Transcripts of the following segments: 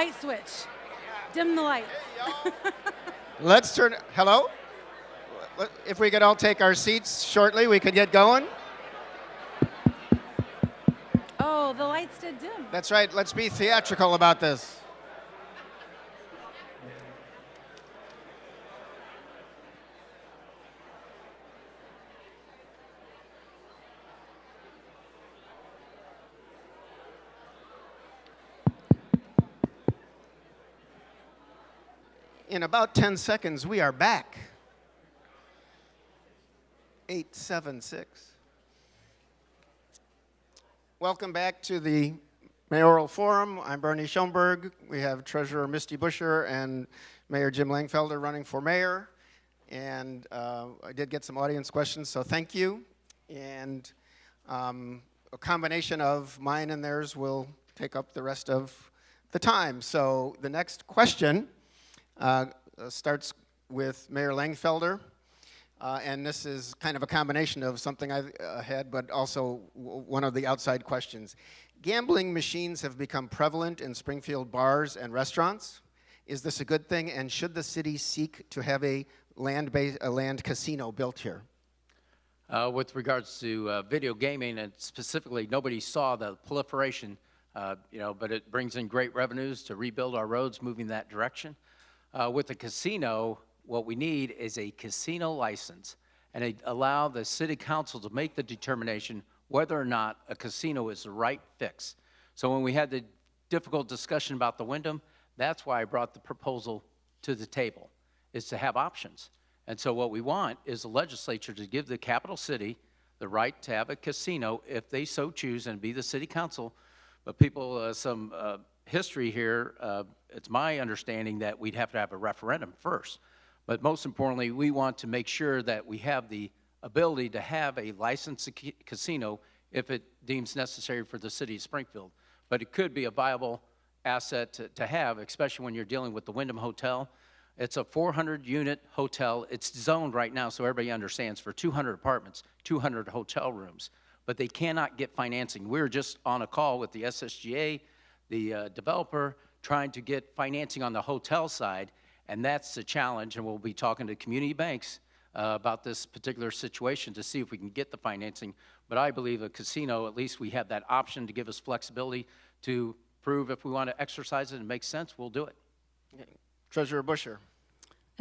light switch. Dim the lights. Let's turn. Hello? If we could all take our seats shortly, we could get going. Oh, the lights did dim. That's right. Let's be theatrical about this. In about 10 seconds, we are back. 876. Welcome back to the Mayoral Forum. I'm Bernie Schoenberg. We have Treasurer Misty Buscher and Mayor Jim Langfelder running for mayor. And I did get some audience questions, so thank you. And a combination of mine and theirs will take up the rest of the time. So the next question starts with Mayor Langfelder. And this is kind of a combination of something I've had, but also one of the outside questions. Gambling machines have become prevalent in Springfield bars and restaurants. Is this a good thing, and should the city seek to have a land casino built here? With regards to video gaming, and specifically, nobody saw the proliferation, but it brings in great revenues to rebuild our roads, moving that direction. With the casino, what we need is a casino license, and it allow the city council to make the determination whether or not a casino is the right fix. So when we had the difficult discussion about the Wyndham, that's why I brought the proposal to the table, is to have options. And so what we want is the legislature to give the capital city the right to have a casino if they so choose and be the city council. But people, some history here, it's my understanding that we'd have to have a referendum first. But most importantly, we want to make sure that we have the ability to have a licensed casino if it deems necessary for the city of Springfield. But it could be a viable asset to have, especially when you're dealing with the Wyndham Hotel. It's a 400-unit hotel. It's zoned right now, so everybody understands, for 200 apartments, 200 hotel rooms. But they cannot get financing. We were just on a call with the SSGA, the developer, trying to get financing on the hotel side, and that's the challenge, and we'll be talking to community banks about this particular situation to see if we can get the financing. But I believe a casino, at least we have that option to give us flexibility to prove if we want to exercise it and it makes sense, we'll do it. Okay. Treasurer Buscher.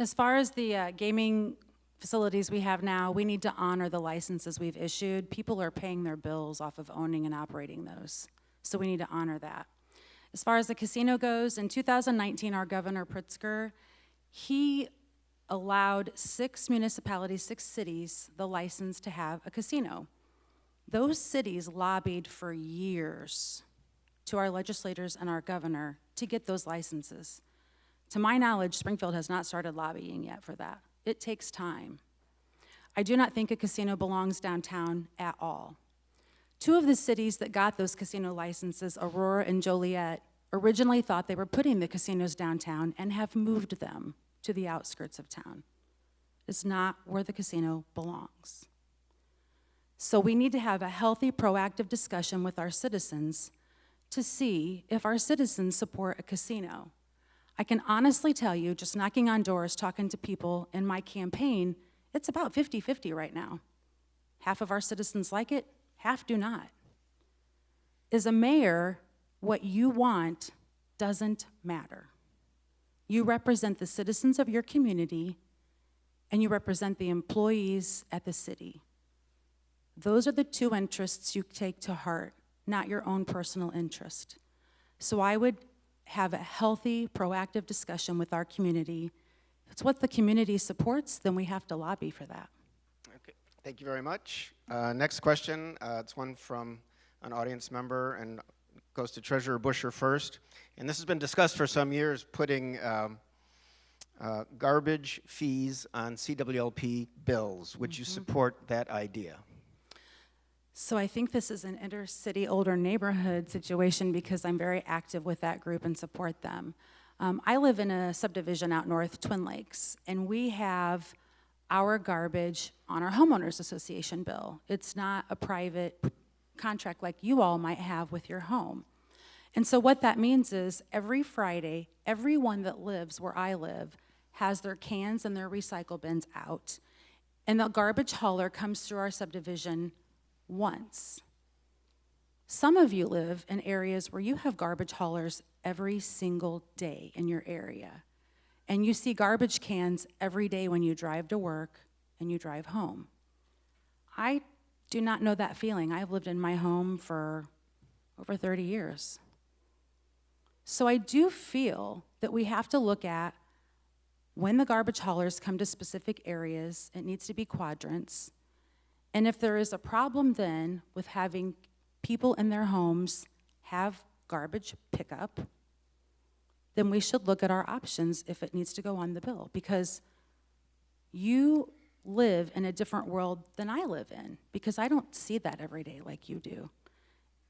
As far as the gaming facilities we have now, we need to honor the licenses we've issued. People are paying their bills off of owning and operating those, so we need to honor that. As far as the casino goes, in 2019, our Governor Pritzker, he allowed 6 municipalities, 6 cities, the license to have a casino. Those cities lobbied for years to our legislators and our governor to get those licenses. To my knowledge, Springfield has not started lobbying yet for that. It takes time. I do not think a casino belongs downtown at all. 2 of the cities that got those casino licenses, Aurora and Joliet, originally thought they were putting the casinos downtown and have moved them to the outskirts of town. It's not where the casino belongs. So we need to have a healthy, proactive discussion with our citizens to see if our citizens support a casino. I can honestly tell you, just knocking on doors, talking to people in my campaign, it's about 50-50 right now. Half of our citizens like it, half do not. As a mayor, what you want doesn't matter. You represent the citizens of your community, and you represent the employees at the city. Those are the 2 interests you take to heart, not your own personal interest. So I would have a healthy, proactive discussion with our community. If it's what the community supports, then we have to lobby for that. Okay, thank you very much. Next question, it's one from an audience member and goes to Treasurer Buscher first. And this has been discussed for some years, putting garbage fees on CWLP bills. Would you support that idea? So I think this is an intercity older neighborhood situation because I'm very active with that group and support them. I live in a subdivision out north, Twin Lakes, and we have our garbage on our homeowners association bill. It's not a private contract like you all might have with your home. And so what that means is every Friday, everyone that lives where I live has their cans and their recycle bins out. And the garbage hauler comes through our subdivision once. Some of you live in areas where you have garbage haulers every single day in your area. And you see garbage cans every day when you drive to work and you drive home. I do not know that feeling. I've lived in my home for over 30 years. So I do feel that we have to look at when the garbage haulers come to specific areas, it needs to be quadrants. And if there is a problem then with having people in their homes have garbage pickup, then we should look at our options if it needs to go on the bill, because you live in a different world than I live in, because I don't see that every day like you do.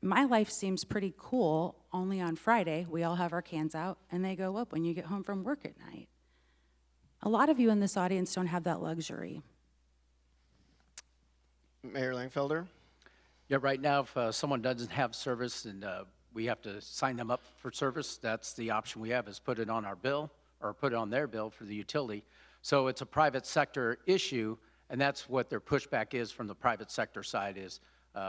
My life seems pretty cool. Only on Friday, we all have our cans out, and they go up when you get home from work at night. A lot of you in this audience don't have that luxury. Mayor Langfelder? Yeah, right now, if someone doesn't have service and we have to sign them up for service, that's the option we have, is put it on our bill or put it on their bill for the utility. So it's a private sector issue, and that's what their pushback is from the private sector side, is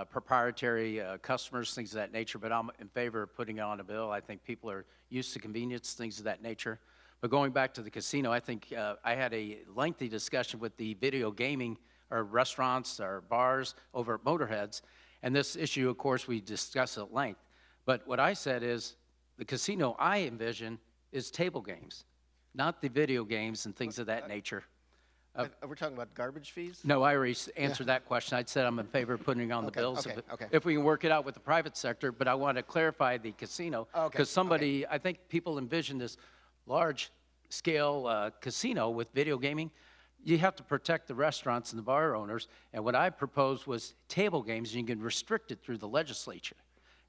proprietary customers, things of that nature. But I'm in favor of putting it on a bill. I think people are used to convenience, things of that nature. But going back to the casino, I think I had a lengthy discussion with the video gaming or restaurants or bars over at Motorheads. And this issue, of course, we discussed at length. But what I said is the casino I envision is table games, not the video games and things of that nature. We're talking about garbage fees? No, I already answered that question. I said I'm in favor of putting it on the bills if we can work it out with the private sector. But I want to clarify the casino, because somebody, I think people envision this large-scale casino with video gaming. You have to protect the restaurants and the bar owners. And what I proposed was table games, and you can restrict it through the legislature.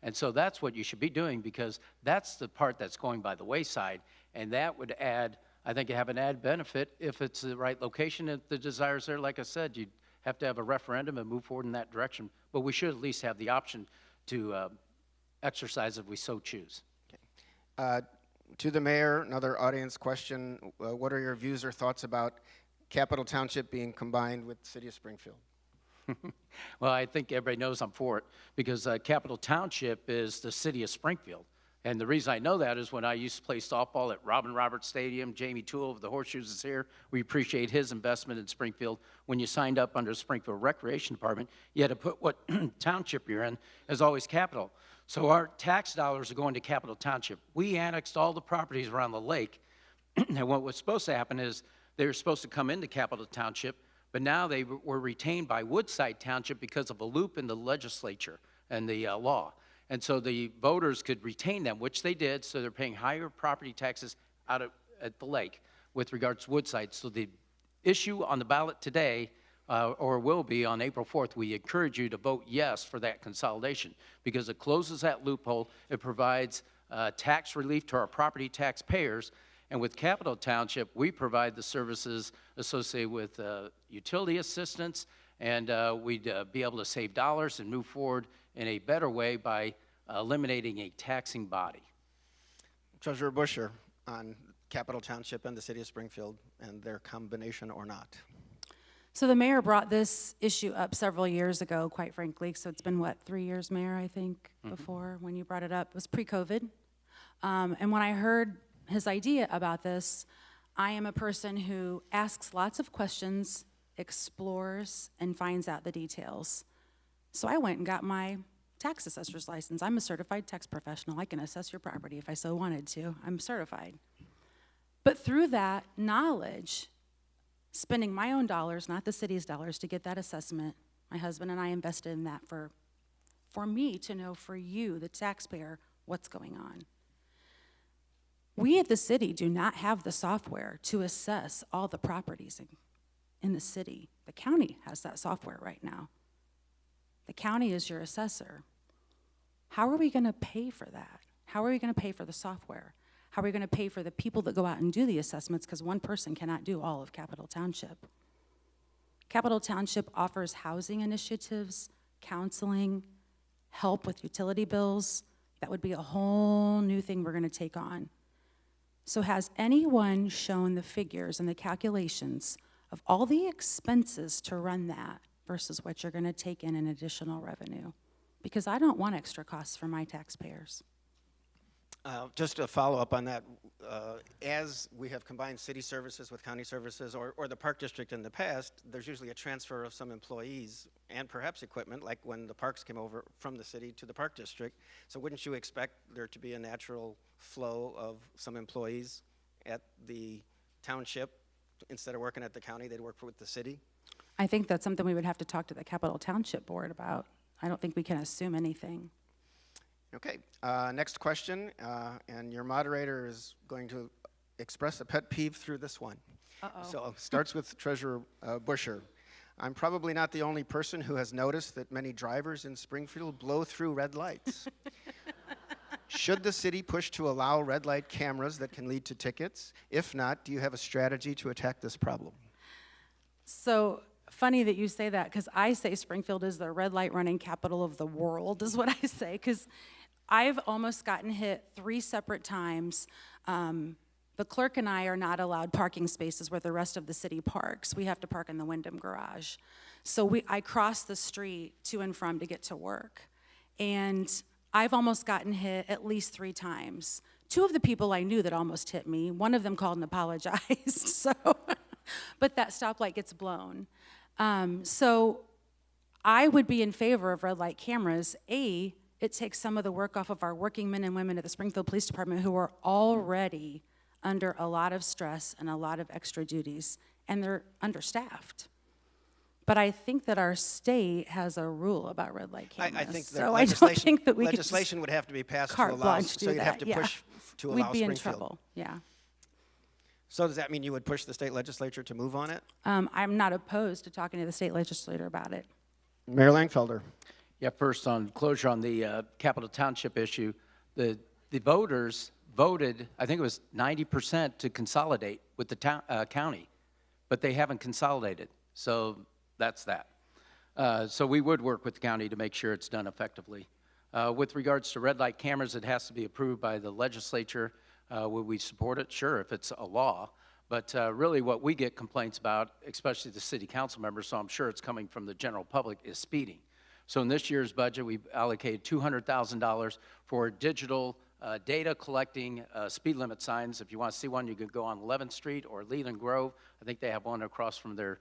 And so that's what you should be doing, because that's the part that's going by the wayside. And that would add, I think, have an added benefit if it's the right location. If the desire's there, like I said, you'd have to have a referendum and move forward in that direction. But we should at least have the option to exercise if we so choose. To the mayor, another audience question. What are your views or thoughts about Capital Township being combined with the city of Springfield? Well, I think everybody knows I'm for it, because Capital Township is the city of Springfield. And the reason I know that is when I used to play softball at Robin Roberts Stadium, Jamie Toole of the Horseshoes is here. We appreciate his investment in Springfield. When you signed up under the Springfield Recreation Department, you had to put what township you're in as always Capital. So our tax dollars are going to Capital Township. We annexed all the properties around the lake, and what was supposed to happen is they were supposed to come into Capital Township, but now they were retained by Woodside Township because of a loop in the legislature and the law. And so the voters could retain them, which they did, so they're paying higher property taxes out at the lake with regards to Woodside. So the issue on the ballot today, or will be on April 4th, we encourage you to vote yes for that consolidation, because it closes that loophole. It provides tax relief to our property taxpayers. And with Capital Township, we provide the services associated with utility assistance, and we'd be able to save dollars and move forward in a better way by eliminating a taxing body. Treasurer Busher, on Capital Township and the city of Springfield and their combination or not? So the mayor brought this issue up several years ago, quite frankly. So it's been, what, 3 years, Mayor, I think, before when you brought it up. It was pre-COVID. And when I heard his idea about this, I am a person who asks lots of questions, explores, and finds out the details. So I went and got my tax assessor's license. I'm a certified tax professional. I can assess your property if I so wanted to. I'm certified. But through that knowledge, spending my own dollars, not the city's dollars, to get that assessment, my husband and I invested in that for me to know, for you, the taxpayer, what's going on. We at the city do not have the software to assess all the properties in the city. The county has that software right now. The county is your assessor. How are we going to pay for that? How are we going to pay for the software? How are we going to pay for the people that go out and do the assessments? Because one person cannot do all of Capital Township. Capital Township offers housing initiatives, counseling, help with utility bills, That would be a whole new thing we're going to take on. So has anyone shown the figures and the calculations of all the expenses to run that versus what you're going to take in additional revenue? Because I don't want extra costs for my taxpayers. Just to follow up on that, as we have combined city services with county services or the park district in the past, there's usually a transfer of some employees and perhaps equipment, like when the parks came over from the city to the park district. So wouldn't you expect there to be a natural flow of some employees at the township? Instead of working at the county, they'd work with the city? I think that's something we would have to talk to the Capital Township Board about. I don't think we can assume anything. Okay, next question, and your moderator is going to express a pet peeve through this one. So it starts with Treasurer Busher. I'm probably not the only person who has noticed that many drivers in Springfield blow through red lights. Should the city push to allow red light cameras that can lead to tickets? If not, do you have a strategy to attack this problem? So funny that you say that, because I say Springfield is the red light running capital of the world, is what I say, because I've almost gotten hit 3 separate times. The clerk and I are not allowed parking spaces where the rest of the city parks. We have to park in the Wyndham garage. So I cross the street to and from to get to work. And I've almost gotten hit at least 3 times. 2 of the people I knew that almost hit me, one of them called and apologized. So, but that stoplight gets blown. So I would be in favor of red light cameras. It takes some of the work off of our working men and women at the Springfield Police Department who are already under a lot of stress and a lot of extra duties, and they're understaffed. But I think that our state has a rule about red light cameras. I think so I don't think that we could just legislation would have to be passed to carte allow, blanche so do you'd have that, to push to allow We'd be in Springfield. trouble, yeah. So does that mean you would push the state legislature to move on it? I'm not opposed to talking to the state legislator about it. Mayor Langfelder. Yeah, first on closure on the Capital Township issue, the voters voted, I think it was 90% to consolidate with the county, but they haven't consolidated. So that's that. So we would work with the county to make sure it's done effectively. With regards to red light cameras, it has to be approved by the legislature. Would we support it? Sure, if it's a law. But really what we get complaints about, especially the city council members, so I'm sure it's coming from the general public, is speeding. So in this year's budget, we've allocated $200,000 for digital data collecting speed limit signs. If you want to see one, you can go on 11th Street or Leland Grove. I think they have one across from their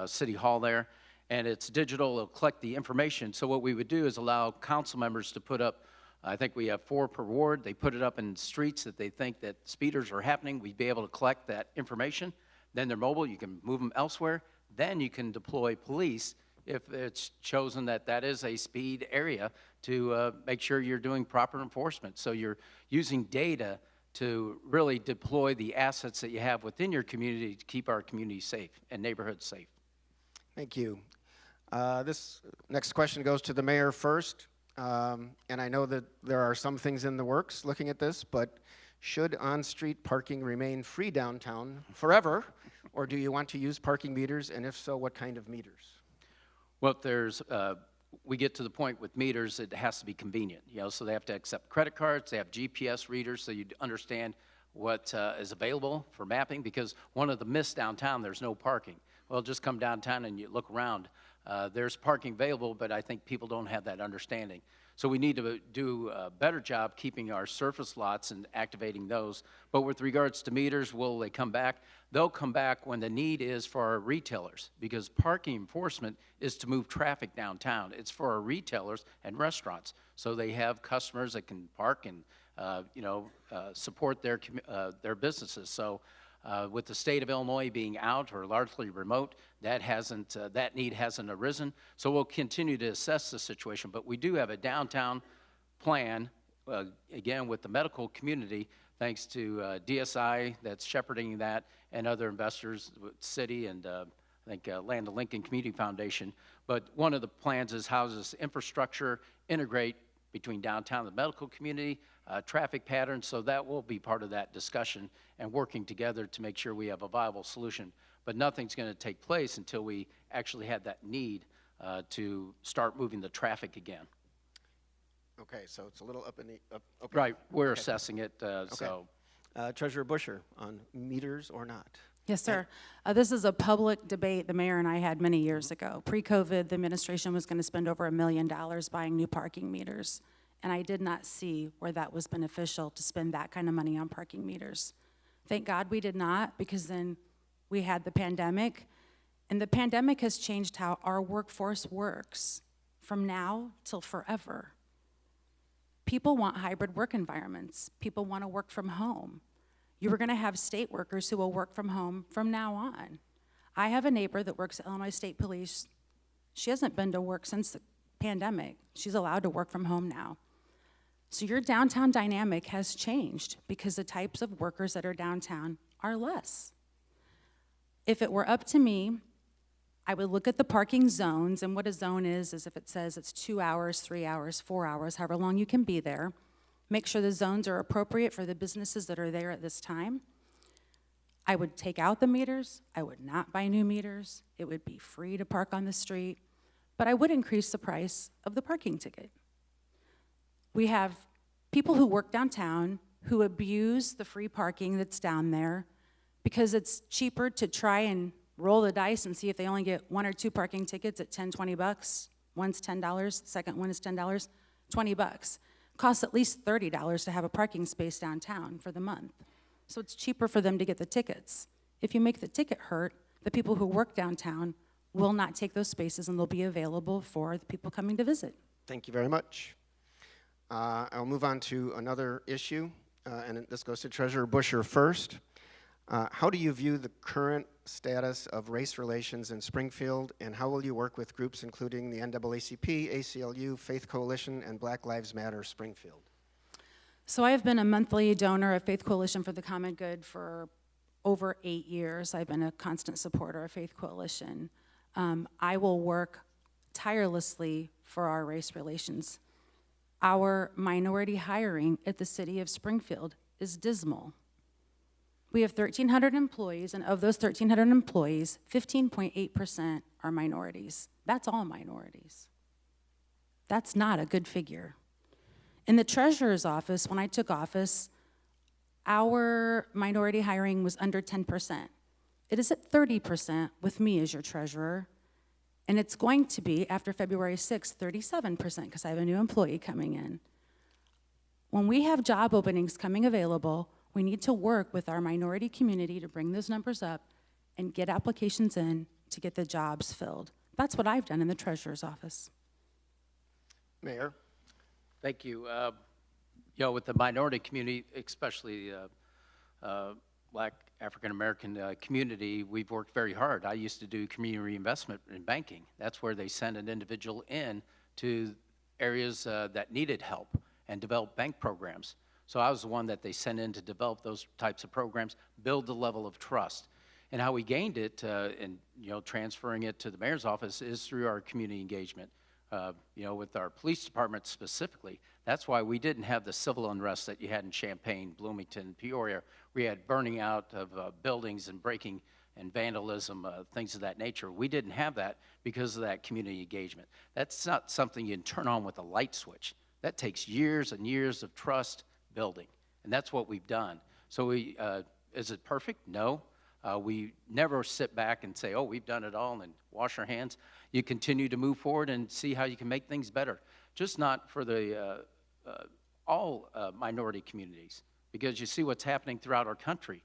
city hall there. And it's digital, it'll collect the information. So what we would do is allow council members to put up, I think we have 4 per ward. They put it up in streets that they think that speeders are happening. We'd be able to collect that information. Then they're mobile, you can move them elsewhere. Then you can deploy police if it's chosen that that is a speed area to make sure you're doing proper enforcement. So you're using data to really deploy the assets that you have within your community to keep our community safe and neighborhoods safe. Thank you. This next question goes to the mayor first. And I know that there are some things in the works looking at this, but should on-street parking remain free downtown forever, or do you want to use parking meters, and if so, what kind of meters? Well, we get to the point with meters, it has to be convenient, so they have to accept credit cards, they have GPS readers, so you understand what is available for mapping, because one of the myths downtown, there's no parking. Well, just come downtown and you look around. There's parking available, but I think people don't have that understanding. So we need to do a better job keeping our surface lots and activating those. But with regards to meters, will they come back? They'll come back when the need is for our retailers, because parking enforcement is to move traffic downtown. It's for our retailers and restaurants, so they have customers that can park and support their businesses. So with the state of Illinois being out or largely remote, that need hasn't arisen. So we'll continue to assess the situation, but we do have a downtown plan, again, with the medical community, thanks to DSI that's shepherding that, and other investors, city and I think Land of Lincoln Community Foundation. But one of the plans is how does this infrastructure integrate between downtown and the medical community, traffic patterns, so that will be part of that discussion and working together to make sure we have a viable solution. But nothing's going to take place until we actually have that need to start moving the traffic again. Okay, so it's a little up in the, okay. Right, we're assessing it, so. Treasurer Busher, on meters or not? Yes, sir. This is a public debate the mayor and I had many years ago. Pre-COVID, the administration was going to spend over $1 million buying new parking meters. And I did not see where that was beneficial to spend that kind of money on parking meters. Thank God we did not, because then we had the pandemic. And the pandemic has changed how our workforce works from now till forever. People want hybrid work environments. People want to work from home. You are going to have state workers who will work from home from now on. I have a neighbor that works at Illinois State Police. She hasn't been to work since the pandemic. She's allowed to work from home now. So your downtown dynamic has changed because the types of workers that are downtown are less. If it were up to me, I would look at the parking zones, and what a zone is if it says it's 2 hours, 3 hours, 4 hours, however long you can be there. Make sure the zones are appropriate for the businesses that are there at this time. I would take out the meters. I would not buy new meters. It would be free to park on the street, but I would increase the price of the parking ticket. We have people who work downtown who abuse the free parking that's down there because it's cheaper to try and roll the dice and see if they only get 1 or 2 parking tickets at $10, $20. One's $10, the second one is $10, $20. Costs at least $30 to have a parking space downtown for the month. So it's cheaper for them to get the tickets. If you make the ticket hurt, the people who work downtown will not take those spaces and they'll be available for the people coming to visit. Thank you very much. I'll move on to another issue, and this goes to Treasurer Busher first. How do you view the current status of race relations in Springfield, and how will you work with groups including the NAACP, ACLU, Faith Coalition, and Black Lives Matter Springfield? So I've been a monthly donor of Faith Coalition for the Common Good for over 8 years. I've been a constant supporter of Faith Coalition. I will work tirelessly for our race relations. Our minority hiring at the city of Springfield is dismal. We have 1,300 employees, and of those 1,300 employees, 15.8% are minorities. That's all minorities. That's not a good figure. In the treasurer's office, when I took office, our minority hiring was under 10%. It is at 30% with me as your treasurer, and it's going to be, after February 6th, 37%, because I have a new employee coming in. When we have job openings coming available, we need to work with our minority community to bring those numbers up and get applications in to get the jobs filled. That's what I've done in the treasurer's office. Mayor? Thank you. With the minority community, especially Black African-American community, we've worked very hard. I used to do community reinvestment in banking. That's where they send an individual in to areas that needed help and develop bank programs. So I was the one that they sent in to develop those types of programs, build the level of trust. And how we gained it and transferring it to the mayor's office is through our community engagement. With our police department specifically. That's why we didn't have the civil unrest that you had in Champaign, Bloomington, Peoria. We had burning out of buildings and breaking and vandalism, things of that nature. We didn't have that because of that community engagement. That's not something you can turn on with a light switch. That takes years and years of trust building, and that's what we've done. So is it perfect? No. We never sit back and say, oh, we've done it all, and wash our hands. You continue to move forward and see how you can make things better. Just not for the all minority communities, because you see what's happening throughout our country.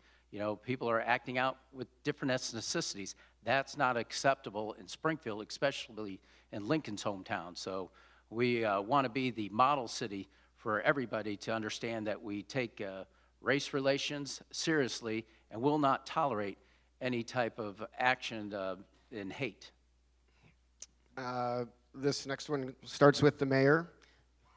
People are acting out with different ethnicities. That's not acceptable in Springfield, especially in Lincoln's hometown. So we want to be the model city for everybody to understand that we take race relations seriously and will not tolerate any type of action in hate. This next one starts with the mayor,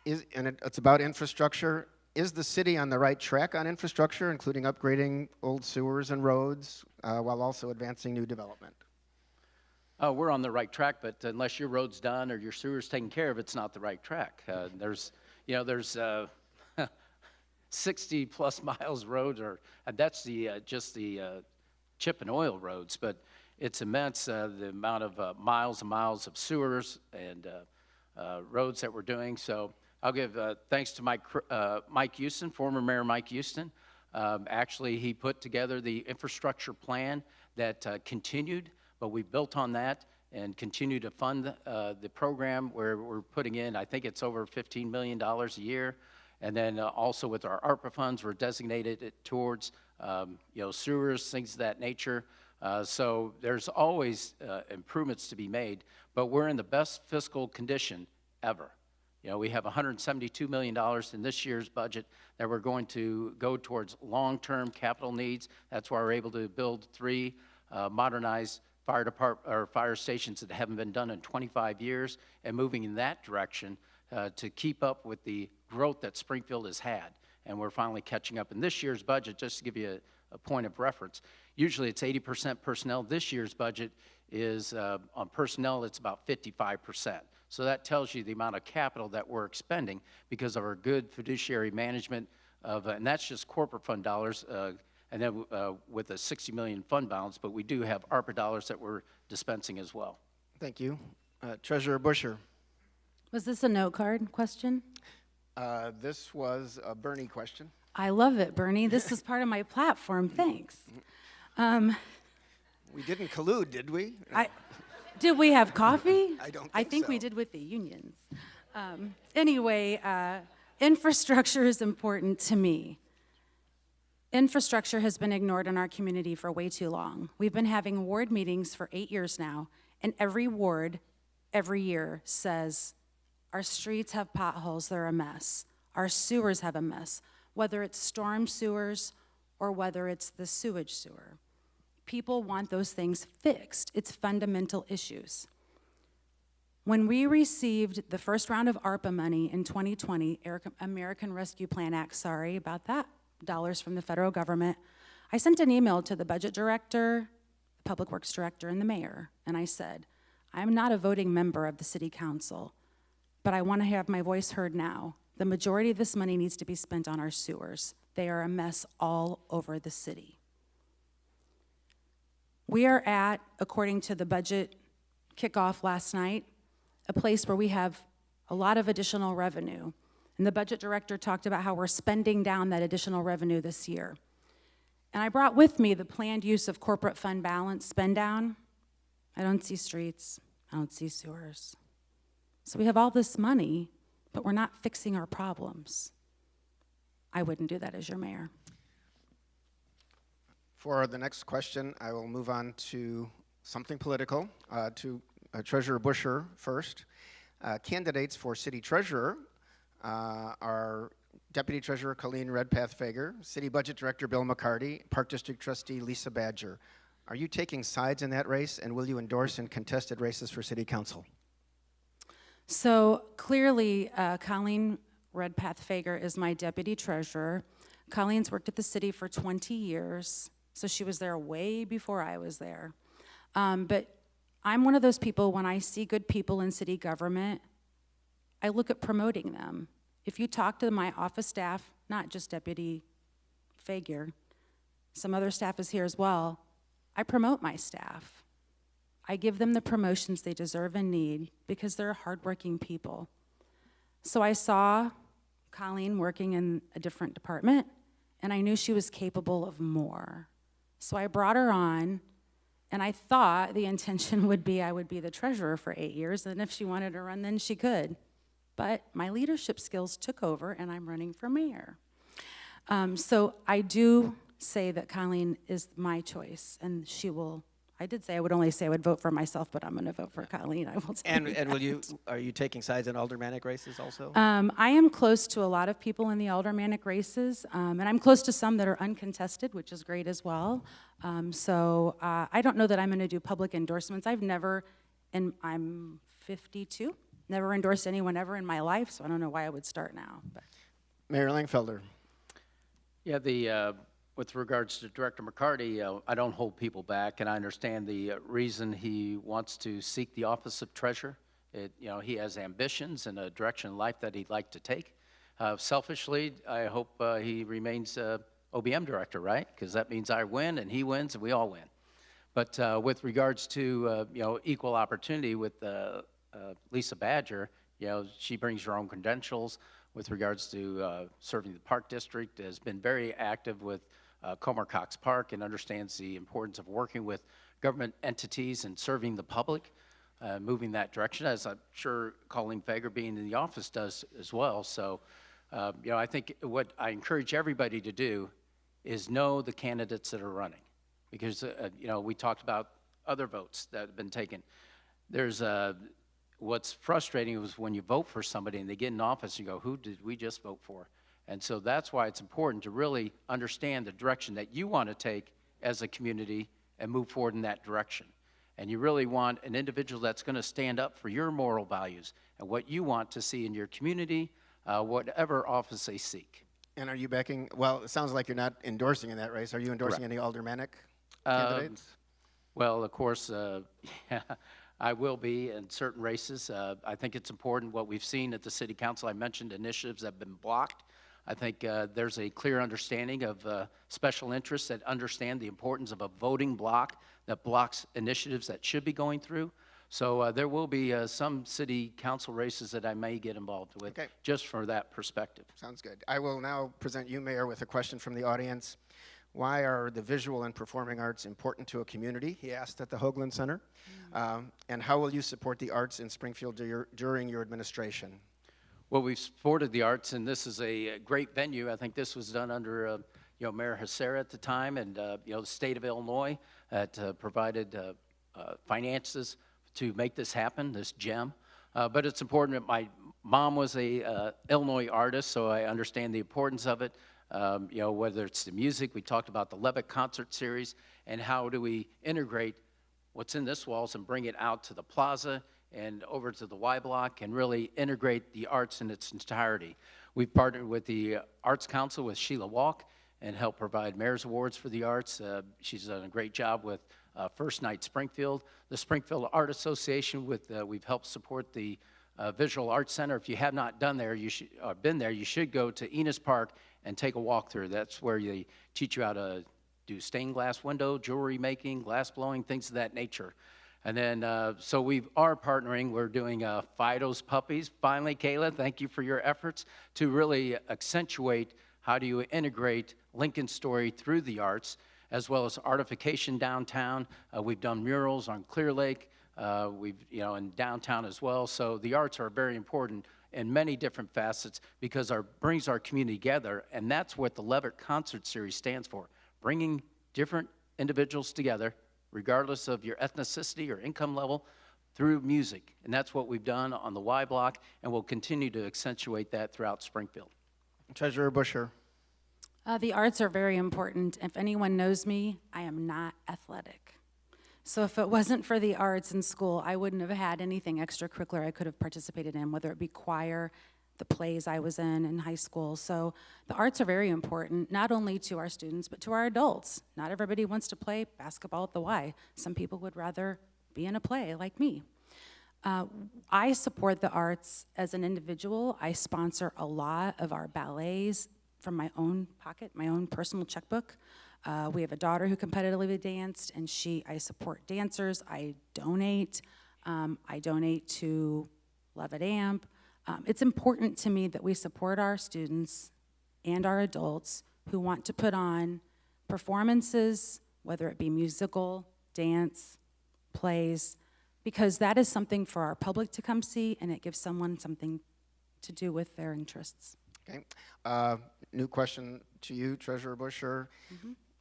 it's about infrastructure. Is the city on the right track on infrastructure, including upgrading old sewers and roads, while also advancing new development? We're on the right track, but unless your road's done or your sewer's taken care of, it's not the right track. There's 60 plus miles roads, that's just the chip and oil roads, but it's immense, the amount of miles and miles of sewers and roads that we're doing. So I'll give thanks to Mike Houston, former Mayor Mike Houston. Actually, he put together the infrastructure plan that continued, but we built on that and continue to fund the program where we're putting in, I think it's over $15 million a year. And then also with our ARPA funds, we're designated it towards sewers, things of that nature. So there's always improvements to be made, but we're in the best fiscal condition ever. We have $172 million in this year's budget that we're going to go towards long-term capital needs. That's why we're able to build 3 modernized fire stations that haven't been done in 25 years, and moving in that direction to keep up with the growth that Springfield has had. And we're finally catching up. In this year's budget, just to give you a point of reference, usually it's 80% personnel. This year's budget is, on personnel, it's about 55%. So that tells you the amount of capital that we're expending because of our good fiduciary management of, and that's just corporate fund dollars, and then with a $60 million fund balance, but we do have ARPA dollars that we're dispensing as well. Thank you. Treasurer Busher. Was this a note card question? This was a Bernie question. I love it, Bernie. This is part of my platform. Thanks. We didn't collude, did we? Did we have coffee? I don't I think think we so. did with the unions. Anyway, infrastructure is important to me. Infrastructure has been ignored in our community for way too long. We've been having ward meetings for 8 years now, and every ward, every year, says, our streets have potholes, they're a mess. Our sewers have a mess, whether it's storm sewers or whether it's the sewage sewer. People want those things fixed. It's fundamental issues. When we received the first round of ARPA money in 2020, American Rescue Plan Act, sorry about that, dollars from the federal government, I sent an email to the budget director, the public works director, and the mayor, and I said, I'm not a voting member of the city council, but I want to have my voice heard now. The majority of this money needs to be spent on our sewers. They are a mess all over the city. We are at, according to the budget kickoff last night, a place where we have a lot of additional revenue. And the budget director talked about how we're spending down that additional revenue this year. And I brought with me the planned use of corporate fund balance spend down. I don't see streets, I don't see sewers. So we have all this money, but we're not fixing our problems. I wouldn't do that as your mayor. For the next question, I will move on to something political, to Treasurer Busher first. Candidates for city treasurer are Deputy Treasurer Colleen Redpath-Fager, City Budget Director Bill McCarty, Park District Trustee Lisa Badger. Are you taking sides in that race, and will you endorse in contested races for City Council? So clearly, Colleen Redpath-Fager is my deputy treasurer. Colleen's worked at the city for 20 years, so she was there way before I was there. But I'm one of those people, when I see good people in city government, I look at promoting them. If you talk to my office staff, not just Deputy Fager, some other staff is here as well, I promote my staff. I give them the promotions they deserve and need because they're hardworking people. So I saw Colleen working in a different department, and I knew she was capable of more. So I brought her on, and I thought the intention would be I would be the treasurer for 8 years, and if she wanted to run, then she could. But my leadership skills took over, and I'm running for mayor. So I do say that Colleen is my choice, and she will. I did say I would only say I would vote for myself, but I'm going to vote for Colleen. I will tell you And will you, are you taking sides in aldermanic races also? I am close to a lot of people in the aldermanic races, and I'm close to some that are uncontested, which is great as well. So I don't know that I'm going to do public endorsements. I've never, and I'm 52, never endorsed anyone ever in my life, so I don't know why I would start now. But. Mayor Langfelder. Yeah, with regards to Director McCarty, I don't hold people back, and I understand the reason he wants to seek the office of treasurer. He has ambitions and a direction in life that he'd like to take. Selfishly, I hope he remains OBM director, right? Because that means I win and he wins and we all win. But with regards to equal opportunity with Lisa Badger, You know, she brings her own credentials with regards to serving the Park District, has been very active with Comer Cox Park and understands the importance of working with government entities and serving the public, moving that direction, as I'm sure Colleen Fager being in the office does as well. So, you know, I think what I encourage everybody to do is know the candidates that are running. Because, you know, we talked about other votes that have been taken. There's what's frustrating is when you vote for somebody and they get in office, you go, who did we just vote for? And so that's why it's important to really understand the direction that you want to take as a community and move forward in that direction. And you really want an individual that's going to stand up for your moral values and what you want to see in your community, whatever office they seek. And are you backing, well, it sounds like you're not endorsing in that race. Are you endorsing any aldermanic candidates? Well, of course, yeah, I will be in certain races. I think it's important what we've seen at the city council. I mentioned initiatives that have been blocked. I think there's a clear understanding of special interests that understand the importance of a voting block that blocks initiatives that should be going through. So there will be some city council races that I may get involved with, just for that perspective. Sounds good. I will now present you, Mayor, with a question from the audience. Why are the visual and performing arts important to a community? He asked at the Hoagland Center. And how will you support the arts in Springfield during your administration? Well, we've supported the arts, and this is a great venue. I think this was done under you know, Mayor Hacera at the time, and you know, the state of Illinois that provided finances to make this happen, this gem. But it's important that my mom was a Illinois artist, so I understand the importance of it. You know, whether it's the music, we talked about the Levitt concert series, and how do we integrate what's in this walls and bring it out to the plaza and over to the Y Block and really integrate the arts in its entirety. We've partnered with the Arts Council with Sheila Walk and helped provide Mayor's Awards for the arts. She's done a great job with First Night Springfield. The Springfield Art Association, we've helped support the Visual Arts Center. If you have not been there, you should go to Enos Park and take a walk through. That's where they teach you how to do stained glass window, jewelry making, glass blowing, things of that nature. And then, so we are partnering. We're doing Fido's Puppies. Finally, Kayla, thank you for your efforts to really accentuate how do you integrate Lincoln's story through the arts, as well as artification downtown. We've done murals on Clear Lake. We've, you know, in downtown as well. So the arts are very important in many different facets because it brings our community together, and that's what the Levitt Concert Series stands for, bringing different individuals together, regardless of your ethnicity or income level, through music. And that's what we've done on the Y Block, and we'll continue to accentuate that throughout Springfield. Treasurer Busher. The arts are very important. If anyone knows me, I am not athletic. So if it wasn't for the arts in school, I wouldn't have had anything extracurricular I could have participated in, whether it be choir, the plays I was in high school. So the arts are very important, not only to our students, but to our adults. Not everybody wants to play basketball at the Y. Some people would rather be in a play like me. I support the arts as an individual. I sponsor a lot of our ballets from my own pocket, my own personal checkbook. We have a daughter who competitively danced, and I support dancers. I donate. I donate to Levitt Amp. It's important to me that we support our students and our adults who want to put on performances, whether it be musical, dance, plays, because that is something for our public to come see, and it gives someone something to do with their interests. Okay. New question to you, Treasurer Busher.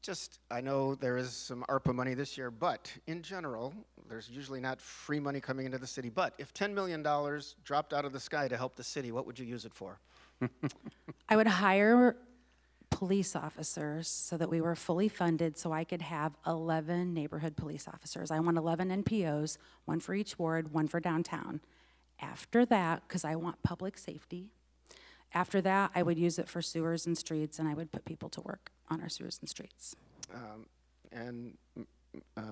Just, I know there is some ARPA money this year, but in general, there's usually not free money coming into the city. But if $10 million dropped out of the sky to help the city, what would you use it for? I would hire police officers so that we were fully funded so I could have 11 neighborhood police officers. I want 11 NPOs, one for each ward, one for downtown. After that, because I want public safety, after that, I would use it for sewers and streets, and I would put people to work on our sewers and streets.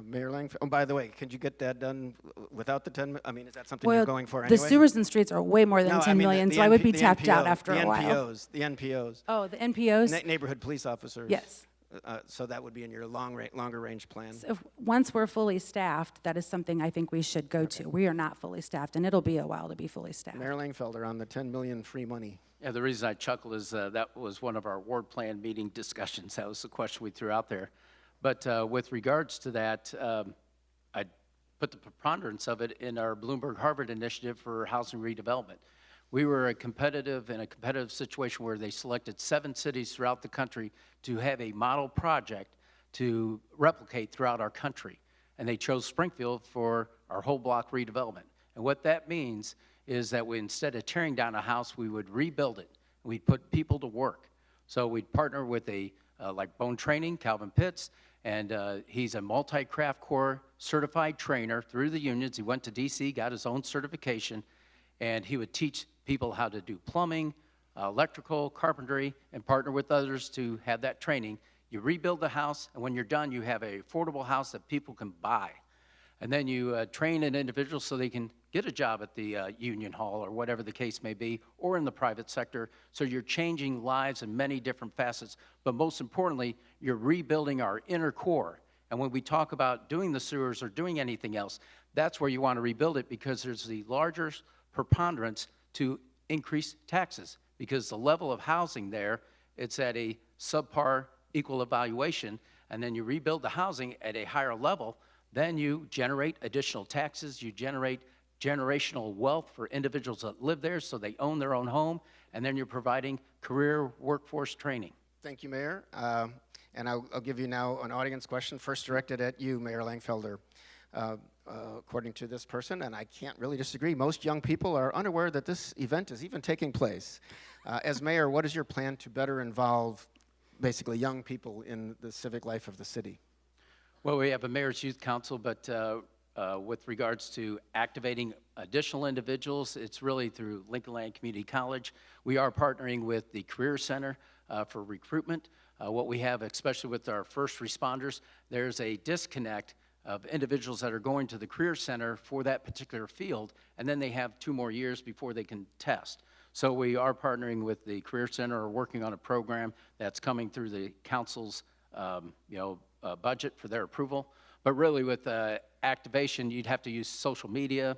Mayor Langfeld, oh, by the way, could you get that done without the 10? I mean, is that something you're going for anyway? The sewers and streets are way more than 10 million, so I would be tapped out after a while. The NPOs. Oh, the NPOs? Neighborhood police officers. Yes. So that would be in your longer range plan. Once we're fully staffed, that is something I think we should go to. We are not fully staffed, and it'll be a while to be fully staffed. Mayor Langfelder on the 10 million free money. Yeah, the reason I chuckle is that was one of our ward plan meeting discussions. That was the question we threw out there. But with regards to that, I put the preponderance of it in our Bloomberg-Harvard initiative for housing redevelopment. We were in a competitive situation where they selected 7 cities throughout the country to have a model project to replicate throughout our country. And they chose Springfield for our whole block redevelopment. And what that means is that instead of tearing down a house, we would rebuild it. We'd put people to work. So we'd partner with like Bone Training, Calvin Pitts, and he's a multi-craft core certified trainer through the unions. He went to DC, got his own certification, and he would teach people how to do plumbing, electrical, carpentry, and partner with others to have that training. You rebuild the house, and when you're done, you have an affordable house that people can buy. And then you train an individual so they can get a job at the union hall or whatever the case may be, or in the private sector. So you're changing lives in many different facets. But most importantly, you're rebuilding our inner core. And when we talk about doing the sewers or doing anything else, that's where you want to rebuild it, because there's the larger preponderance to increase taxes, because the level of housing there, it's at a subpar equal evaluation, and then you rebuild the housing at a higher level, then you generate additional taxes, you generate generational wealth for individuals that live there so they own their own home, and then you're providing career workforce training. Thank you, Mayor. And I'll give you now an audience question, first directed at you, Mayor Langfelder. According to this person, and I can't really disagree, most young people are unaware that this event is even taking place. As mayor, what is your plan to better involve basically young people in the civic life of the city? Well, we have a mayor's youth council, but with regards to activating additional individuals, it's really through Lincoln Land Community College. We are partnering with the Career Center for recruitment. What we have, especially with our first responders, there's a disconnect of individuals that are going to the Career Center for that particular field, and then they have 2 more years before they can test. So we are partnering with the Career Center, or working on a program that's coming through the council's budget for their approval. But really with activation, you'd have to use social media.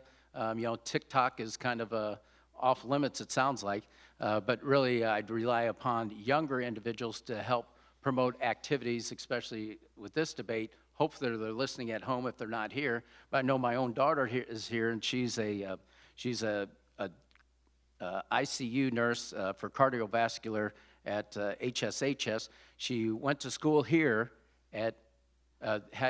TikTok is kind of off limits, it sounds like. But really, I'd rely upon younger individuals to help promote activities, especially with this debate. Hopefully they're listening at home if they're not here. But I know my own daughter is here, and she's a ICU nurse for cardiovascular at HSHS. She went to school here had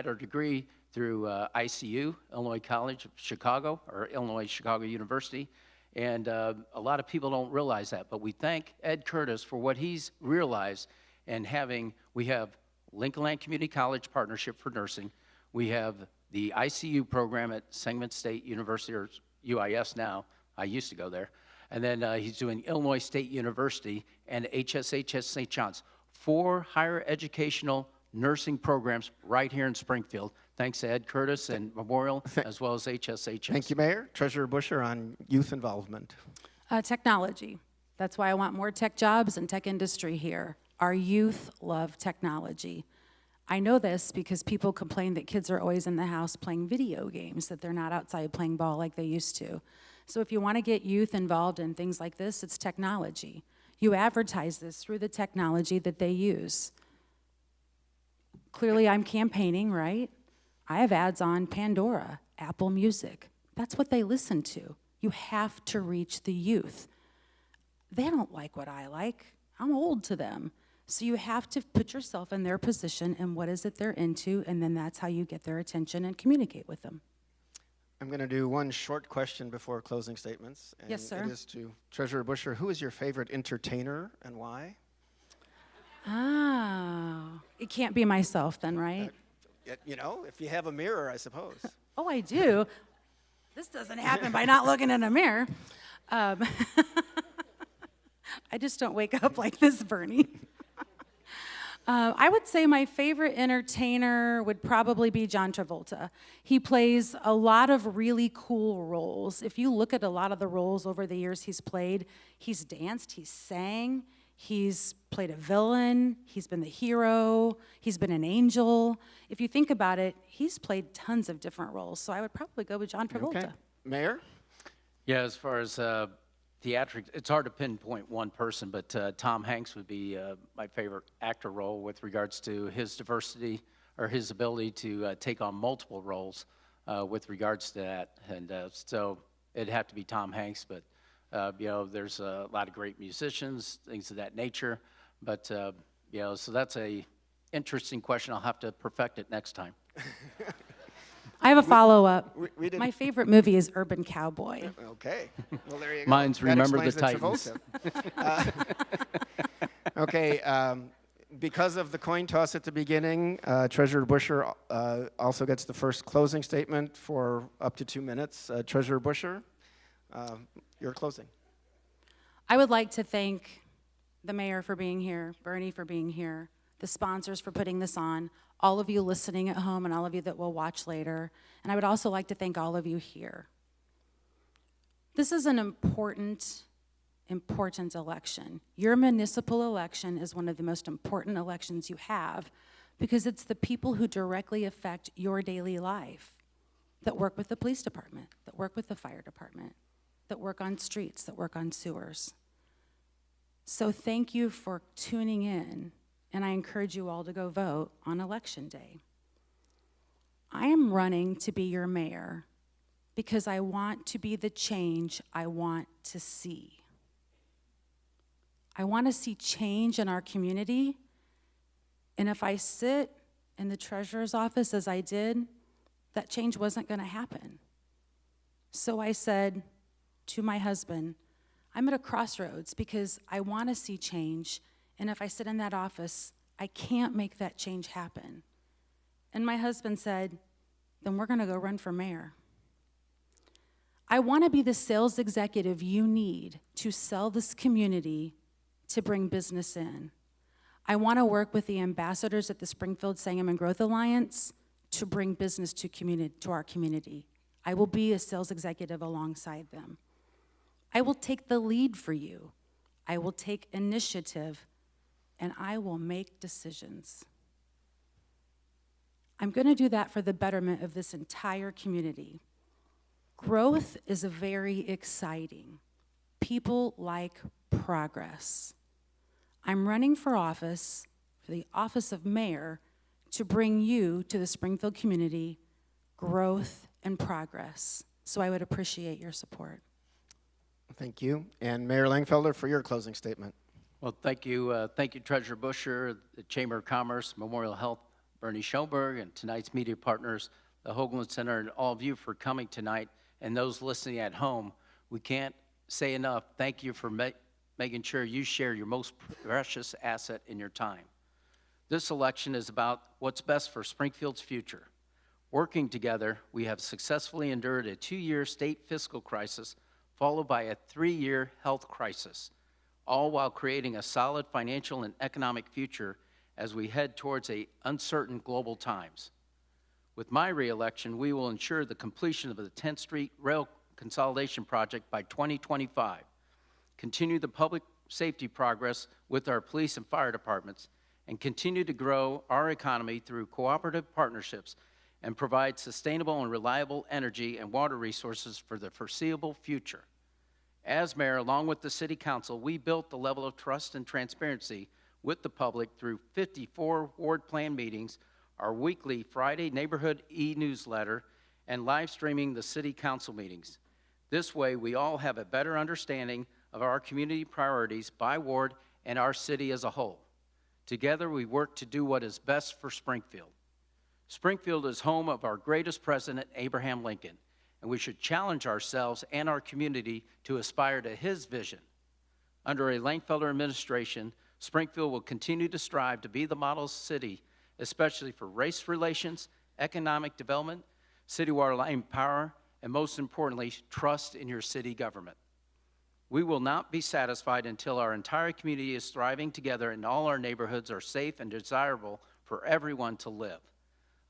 her degree through ICU, Illinois College of Chicago, or Illinois Chicago University. And a lot of people don't realize that, but we thank Ed Curtis for what he's realized. And we have Lincoln Land Community College Partnership for Nursing. We have the ICU program at Sangamon State University, or UIS now. I used to go there. And then he's doing Illinois State University and HSHS St. John's. 4 higher educational nursing programs right here in Springfield, thanks to Ed Curtis and Mayoral, as well as HSHS. Thank you, Mayor. Treasurer Busher on youth involvement. Technology. That's why I want more tech jobs and tech industry here. Our youth love technology. I know this because people complain that kids are always in the house playing video games, that they're not outside playing ball like they used to. So if you want to get youth involved in things like this, it's technology. You advertise this through the technology that they use. Clearly, I'm campaigning, right? I have ads on Pandora, Apple Music. That's what they listen to. You have to reach the youth. They don't like what I like. I'm old to them. So you have to put yourself in their position and what is it they're into, and then that's how you get their attention and communicate with them. I'm going to do one short question before closing statements. And Yes, sir. It is to Treasurer Busher. Who is your favorite entertainer and why? Oh, it can't be myself then, right? If you have a mirror, I suppose. Oh, I do. This doesn't happen by not looking in a mirror. I just don't wake up like this, Bernie. I would say my favorite entertainer would probably be John Travolta. He plays a lot of really cool roles. If you look at a lot of the roles over the years he's played, he's danced, he's sang, He's played a villain, he's been the hero, he's been an angel. If you think about it, he's played tons of different roles, so I would probably go with John Travolta. Okay. Mayor? Yeah, as far as theatrics, it's hard to pinpoint one person, but Tom Hanks would be my favorite actor role with regards to his diversity or his ability to take on multiple roles with regards to that. And so it'd have to be Tom Hanks, but there's a lot of great musicians, things of that nature. But so that's a interesting question. I'll have to perfect it next time. I have a follow-up. we didn't- My favorite movie is Urban Cowboy. Okay. Well, there you go. Mine's That Remember the explains Titans. Travolta. Okay. Because of the coin toss at the beginning, Treasurer Busher also gets the first closing statement for up to 2 minutes. Treasurer Busher, your closing. I would like to thank the mayor for being here, Bernie for being here, the sponsors for putting this on, all of you listening at home, and all of you that will watch later. And I would also like to thank all of you here. This is an important election. Your municipal election is one of the most important elections you have because it's the people who directly affect your daily life that work with the police department, that work with the fire department, that work on streets, that work on sewers. So thank you for tuning in, and I encourage you all to go vote on Election Day. I am running to be your mayor because I want to be the change I want to see. I want to see change in our community, and if I sit in the treasurer's office as I did, that change wasn't going to happen. So I said to my husband, I'm at a crossroads because I want to see change, and if I sit in that office, I can't make that change happen. And my husband said, then we're going to go run for mayor. I want to be the sales executive you need to sell this community to bring business in. I want to work with the ambassadors at the Springfield Sangamon Growth Alliance to bring business to our community. I will be a sales executive alongside them. I will take the lead for you. I will take initiative, and I will make decisions. I'm going to do that for the betterment of this entire community. Growth is very exciting. People like progress. I'm running for office, for the office of mayor, to bring you to the Springfield community growth and progress. So I would appreciate your support. Thank you. And Mayor Langfelder for your closing statement. Well, thank you, Treasurer Busher, the Chamber of Commerce, Memorial Health, Bernie Schoenberg, and tonight's media partners, the Hoagland Center, and all of you for coming tonight, and those listening at home. We can't say enough. Thank you for making sure you share your most precious asset in your time. This election is about what's best for Springfield's future. Working together, we have successfully endured a 2-year state fiscal crisis, followed by a 3-year health crisis, all while creating a solid financial and economic future as we head towards uncertain global times. With my reelection, we will ensure the completion of the 10th Street Rail Consolidation Project by 2025, continue the public safety progress with our police and fire departments, and continue to grow our economy through cooperative partnerships and provide sustainable and reliable energy and water resources for the foreseeable future. As mayor, along with the city council, we built the level of trust and transparency with the public through 54 ward plan meetings, our weekly Friday neighborhood e-newsletter, and live streaming the city council meetings. This way, we all have a better understanding of our community priorities by ward and our city as a whole. Together, we work to do what is best for Springfield. Springfield is home of our greatest president, Abraham Lincoln, and we should challenge ourselves and our community to aspire to his vision. Under a Langfelder administration, Springfield will continue to strive to be the model city, especially for race relations, economic development, citywide line power, and most importantly, trust in your city government. We will not be satisfied until our entire community is thriving together and all our neighborhoods are safe and desirable for everyone to live.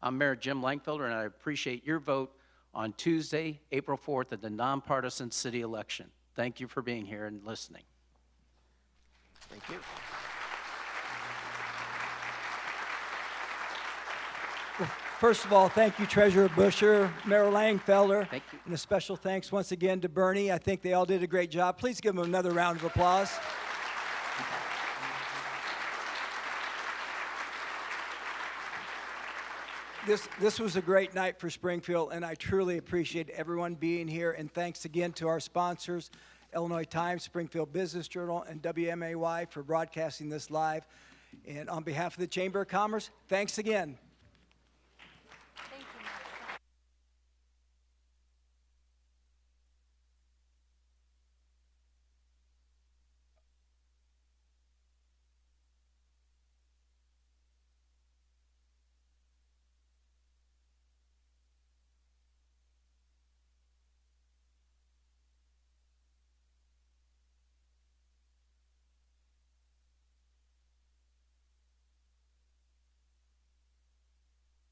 I'm Mayor Jim Langfelder, and I appreciate your vote on Tuesday, April 4th at the nonpartisan city election. Thank you for being here and listening. Thank you. First of all, thank you, Treasurer Busher, Mayor Langfelder. Thank you. And a special thanks once again to Bernie. I think they all did a great job. Please give them another round of applause. This was a great night for Springfield, and I truly appreciate everyone being here. And thanks again to our sponsors, Illinois Times, Springfield Business Journal, and WMAY for broadcasting this live. And on behalf of the Chamber of Commerce, thanks again.